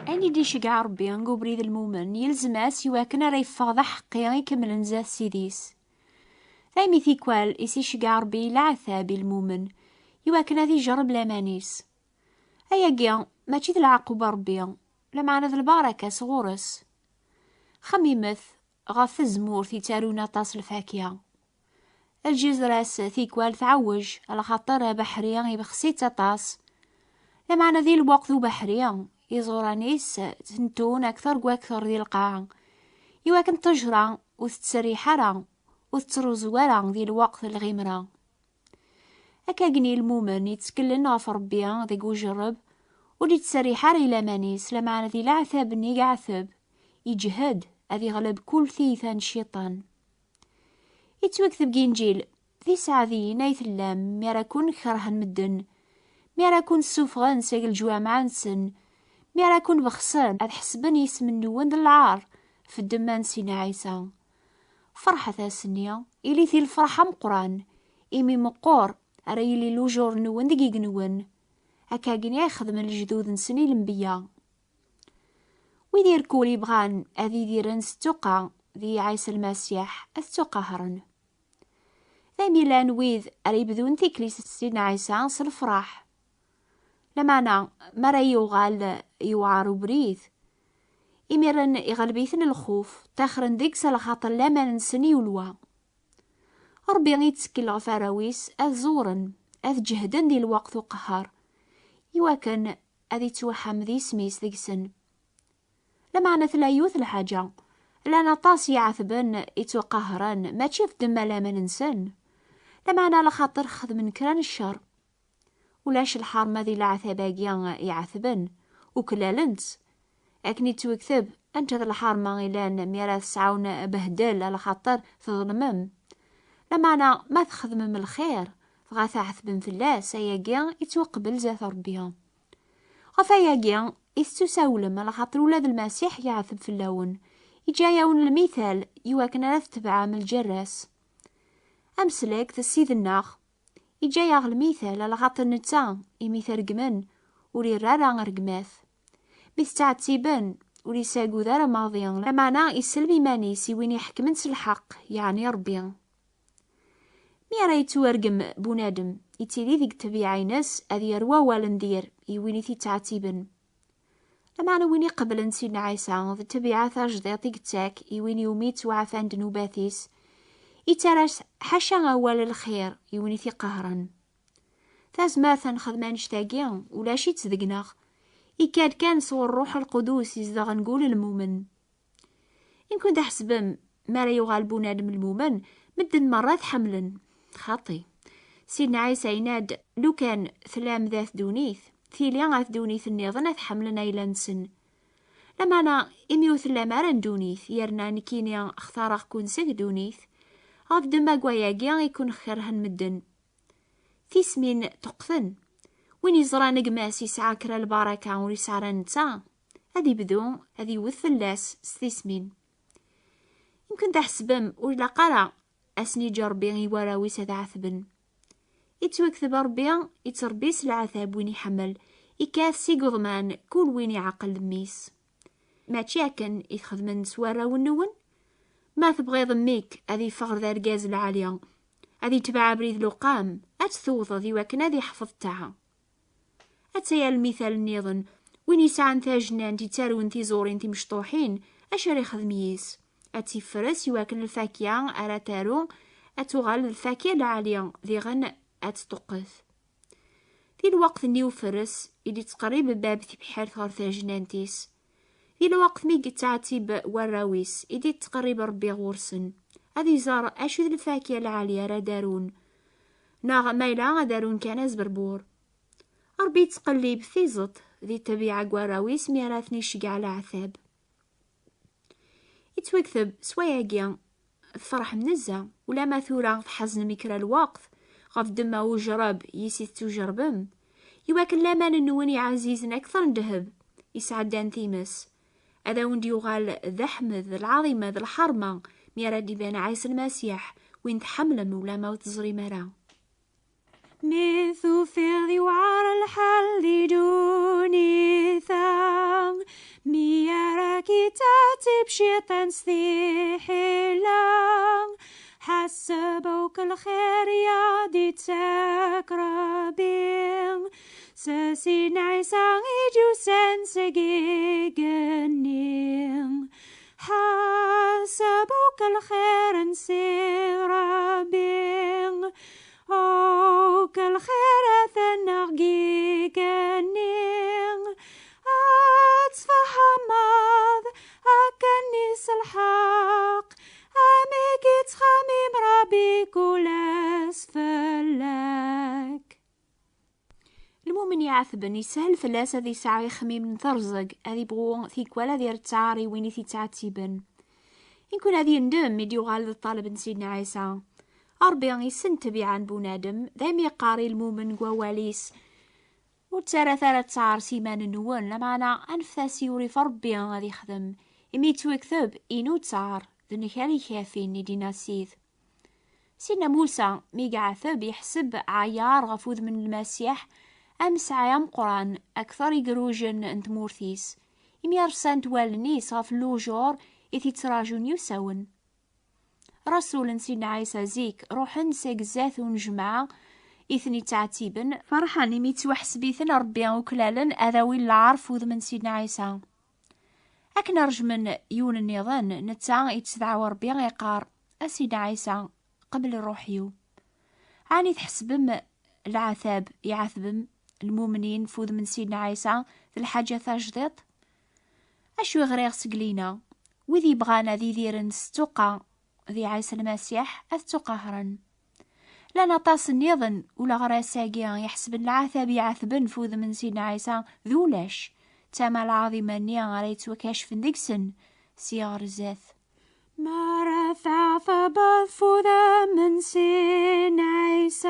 أني دي شقع ربي نقو بريد المؤمن يلزماس يواكن راه يفاض حقي يكمل نزات سيديس. ثاني ثيكوال إسي شقع ربي العثاب المؤمن يواكن هذي جرب لامانيس. أيا قيا ماشي ذي العقوبة ربي لا معنى ذي البركة صغورس. خميمث غاف الزمور تارونا طاس الفاكهة. الجزراس ثيكوال تعوج على خاطر بحريا يبخسيت طاس. لا معنى ذي الوقت ذو بحريا يزورانيس تنتون أكثر وأكثر ذي القاع يواكن تجرى وتتسريح راه وتتروزوارا ذي الوقت الغمرة. هكا قني المؤمن يتكلن غف ربيا ذي وجرب ودي تسريح إلى مانيس لا معنى ذي العثاب نيق عثب يجهد أذي غلب كل ثيثان الشيطان. يتوكتب جنجيل ذي سعذي نايث اللام ميرا كون كرهن مدن ميرا كون سوفغان ساق الجوامع نسن ميرا كون بخسان أذ حسبن يسم النوان العار في الدمان سينا عيسى. فرحة ثاسنية إلي ثي الفرحة مقران إمي مقور أريلي لوجور نوان دقيق نوان هكا قنيا يخدم الجدود نسني الانبياء. ويدير كولي بغان أذي ديرن ستوقع ذي عيسى المسيح التقهرن. ذا ميلان ويذ أريبذون تكليس سيدنا عيسى الفرح لمانا مرا يوغال يوعارو بريث إميرن يغلبيثن الخوف تاخرن ديك سالخاطر لاما نسني ولوا. ربي يتسكل غفاراويس أذ أذ جهدن دي الوقت وقهر يواكن أذي توحم ذي سميس ذيكسن. لمعنى ثلايوث الحاجة لأنا طاس يعثبن يتوقهرن ما تشوف دم لاما ننسن لمعنى لخاطر خذ من كران الشر ولاش الحار ماذي العثباقيا يعثبن وكلالنت أكني توكثب أنت ذا الحار ما غيلان ميراث سعون بهدل على خاطر تظلمم لمعنى ما تخدم من الخير غاث عثبن في الله سياقيا يتوقبل ذات ربيها غفاياقيا يستساولم على خاطر ولاد المسيح يعثب في اللون يجايون المثال يواكن ثلاث تبعة من الجراس أمسلك تسيد الناخ يجايا المثال على خاطر نتا يمثال قمن ولي رارا رقماث بيستعتيبن ولي ساقو ذارا ماضيا لمعنى يسلمي مانيسي وين يحكمن الحق يعني ربي. مي راه يتوارقم بونادم يتيلي ذيك تبيعي ناس أذي يروا والندير يويني تعتيبن لمعنى ويني قبل نسينا عيسى ذي تبيعة ثاجديطي قتاك يويني يوميت وعفان دنوباثيس يتراس حاشا أول الخير يويني قهرا ثازماثا خدمان اشتاقيا ولا شي تذقناغ يكاد كان صور روح القدوس يزدغ نقول المؤمن. يمكن تحسبم ما لا يغالبون آدم المؤمن مدن مرات حملا خاطي سيدنا عيسى يناد لو كان ثلام ذات دونيث ثيليان ذات دونيث النظن حملنا إلى نسن لما أنا إميو ثلام أران دونيث يرنا نكينيا اختارق كون سيك دونيث غاب دما قواياقيا يكون خيرهن مدن ثيسمين تقثن وين يزرى نقماس يسعى كرا البركة ويسعى نتا هذي بدو هذي وثلاس ستيسمين. يمكن تحسبم ولا قرا أسني جربي يوراوي سذا عثبن يتوكثب ربيا يتربيس العذاب وين يحمل يكاث سي قضمان كل وين يعقل ميس ما تشاكن يخدمن سوارا ونون ما تبغي ضميك هذي فغر ذا الجاز العالية هذي تبع بريد لقام أتثوض ذي وكن هذي حفظتها. أتسيا المثال النيضن وين يسعى ثا جنان تيتارو انتي زورين انتي مشطوحين أشاري خدميس أتي فرس يواكن الفاكية أراتارو أتوغال الفاكية العالية ذي غن أتتقث ذي الوقت نيو فرس إلي تقريب باب ذي بحال ثار ثا جنانتيس ذي الوقت ميقي تعتيب وراويس إلي تقريب ربي غورسن هذي زار أشو ذي الفاكية العالية را دارون ناغ مايلا دارون كان زبربور ربي تقليب في زط ذي تبيع قواراويس ميراثني شقع على عثاب يتوكثب سواياقيا فرح منزة ولا ما ثورا حزن ميكرا الوقت غف دما وجرب يسيث تجربم يواكن لامان النوني عزيزن أكثر ندهب يسعدان ثيمس هذا وندي يغال ذحمذ العظيمة ذا الحرمة ميرا ديبان عيسى المسيح وين تحملم ولا ما وتزري مرا مثو في ذي وعار الحل ذي دوني ثام ميارا كتاتب شيطان ستيحيلا حسبوك الخير يا دي تساكرابين ساسين عيسى يجو سنسجي جنين حسبوك الخير نسيرابين أو كالخير ثنغي جنين أتصفح ماض أكنيس الحق أميكي تخميم ربي كل أسفلك. المؤمن يعثبن يسهل فلاس ذي ساعة يخميم نثرزق أذي بغو ثيكوالا ذي رتعاري ويني ثي تعتيبن يكون هذي ندم يديو غالب الطالب سيدنا عيسى أربي يسن تبيعان بونادم ذايم يقاري المؤمن قواليس وتسارى ثارة تعار سيمان النوان لمعنا أنفثاسي يوري فربي غادي يخدم إميتو يكذب إنو تعار ذنك هالي كافين ندينا سيث سيدنا موسى ميقع عثب يحسب عيار غفوذ من المسيح أمس عيام قران أكثر يقروجن انت مورثيس يميرسان توالنيس غف اللوجور إثي تراجون يساون رسول سيدنا عيسى زيك روحن سيقزاث ونجمع إثني تعتيبن فرحان يميتو حسبيثن ربيان وكلالن أذاوي العرف وذ من سيدنا عيسى أكن رجمن يون النظام نتا يتسدعو ربيان يقار سيدنا عيسى قبل الروحيو عاني تحسبم العذاب يعذبم المؤمنين فوذ من سيدنا عيسى في الحاجة تجديد أشو غريغ سقلينا وذي بغانا ذي ذيرن ستوقع ذي عيسى المسيح أستقهرن لا نطاس النظن ولا غرا ساقيا يحسب العذاب يعذبن فوذ من سيدنا عيسى ذولاش تاما العظيمة نيا غريت وكاشف ندكسن سيغر زاث ما رفع فبثوذا من سين عيسى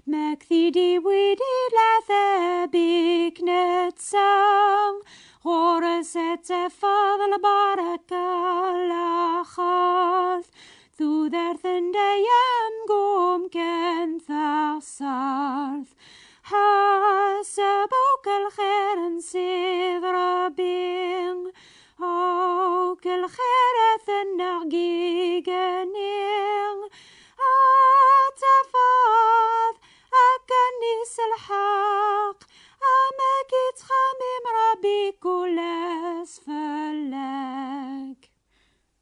ما كثيدي ويدي العذابك نتسام غرسة تفاضل بركة الأخاذ ذو ذرثن ديام قوم كان ثاصارث حسبوك الخير نسيذ ربين أو كل خير ثنغي جنين أتفاض أكنيس الحق أماكي تخميم ربي كل أسفلك.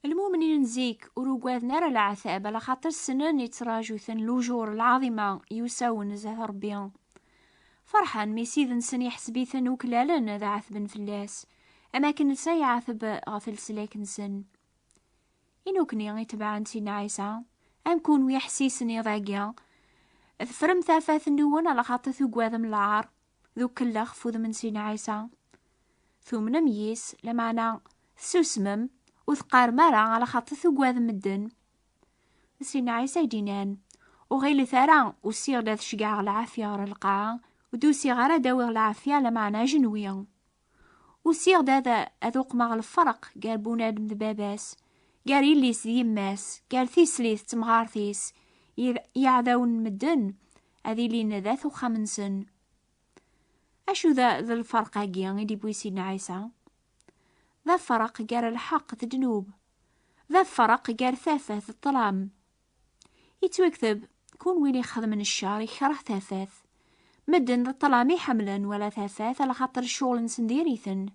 المؤمنين نزيك وروقات نار العثاب على خاطر السنن يتراجو ثن لوجور العظيمة يساون زهر ربيان فرحان ميسيذ نسن يحسبيثن وكلالن ذا عثبن فلاس أما كنت سيعثب غفل سلاك نسن إنو كني يتبعن سيدنا عيسى أم كون ويحسيسني ضاقيا فرم ثافاث النون على خاطر ثو قواذم العار ذو كلخ فوذ من سيدنا عيسى ثم نميس لمعنا سوسمم وثقار مرا على خاطر ثو قواذم الدن سيدنا عيسى يدينان وغيل ثارا وسيغ داذ شقاع العافية غير القاعة ودوسي غير داوغ العافية لمعنا جنويا وسيغ داذا أذوق مع الفرق قال بونادم دباباس قال يليس ديماس قال ثيسليث تمغارثيس يعذاون مدن أذي لين ذاث وخمنسن أشو ذا الفرق هاقيا يدي بوي سيدنا عيسى ذا فرق قال الحق تدنوب ذا فرق قال ثاثاث الظلام يتوكذب كون وين يخذ من الشعر يكره ثاثاث مدن ذا الظلام حملا ولا ثاثاث على خاطر الشغل نسنديريثن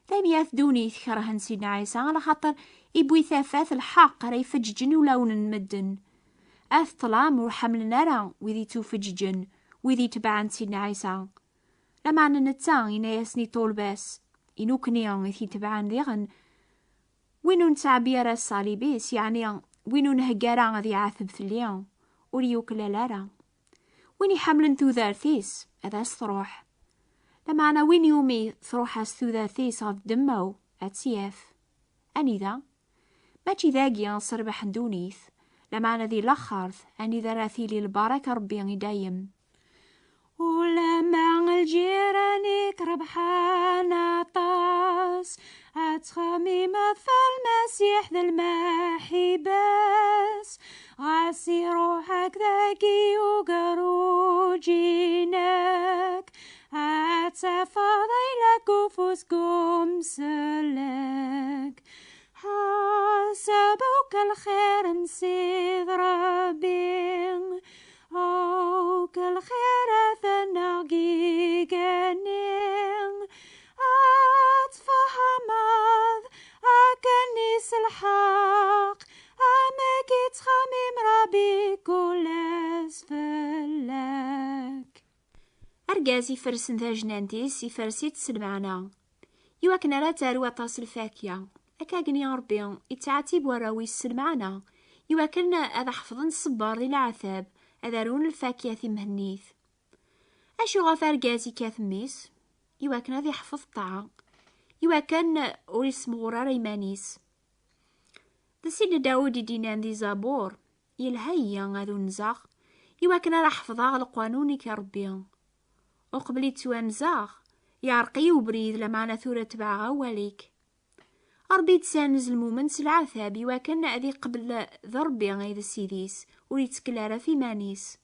ثاني يثدوني يكرهن سيدنا عيسى على خاطر يبوي ثاثاث الحق راه يفججن ولون مدن أث طلام وحمل نارا وذي توفججن وذي تبعن سيدنا عيسى لما أن نتان ينايسني طول باس إنو كنيان يثي تبعن ذيغن وينو نتعبير الصليبيس يعني وينو نهجارا ذي عاثب في اليوم وريو كلا لارا ويني حمل ثوذارثيس هذا الصروح لما أنا وين يومي ثروح ثوذارثيس غف دمو أتسياف أني ذا ماشي ذاقيا صربح دونيث لما أنا ذي لخرث أني ذا راثيلي البركة ربي دايم ولما الجيرانيك ربحانا طاس أتخمي مثل المسيح ذا الماحي باس غاسي روحك ذاكي وقروجينك أتفضيلك وفوسكم سلك حسبوك الخير نسيد ربي أو كالخير ثناقي جنين أتفهمض أكنيس الحق أمك تخمم ربي كل أسفلك أرجازي فرسن ذا جنانتيس يفرسي تسلمعنا يوكن لا تارو أطاس الفاكية أكاقني ربي يتعاتب وراوي السلمعنا يوكن أذا حفظن الصبار دي العذاب أذارون الفاكية ثمهنيث أشو غفار جازي كاثميس يوكن هذا يحفظ طاعة يوكن أوريس مغرار إيمانيس دسين داود دينان ذي زابور يلهيا غادو نزاغ يوكن راح حفظا القانون كربي وقبل توانزاغ يعرقي وبريد لمعنا ثورة تبعها واليك ربي تسانز المومن سلعثاب يوكن أذي قبل ضربي غيد السيديس وريتكلارا في مانيس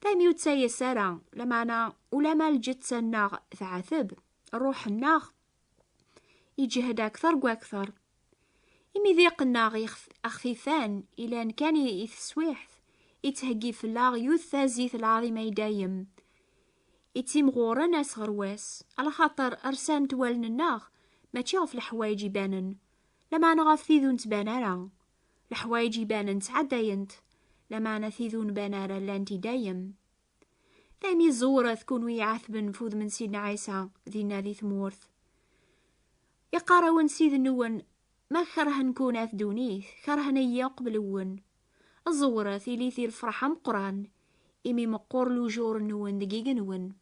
تاميو تسايا سارا لمعنا ولما الجت سناغ ثعثب الروح الناغ يجهد أكثر وأكثر إمي ذيق الناغ أخفيفان إلى أن كان يثسويحث يتهقي في اللاغ يوثا زيث العظيم يدايم يتيم غورا ناس غرواس على خاطر أرسان توالن الناغ ما تشوف الحوايج يبانن لما أنا غاثيذون تبانارا الحوايج يبانن تعداينت لما أنا ثيذون بانارا لانتي دايم دايمي الزورة تكون ويعثبن فوذ من سيدنا عيسى ذينا ذي ثمورث يقارون سيد النون ما كره نكون أثدونيث كرهني قبلون الزورة ثيلي ثير فرحة مقران إمي مقور لوجور نون دقيق نون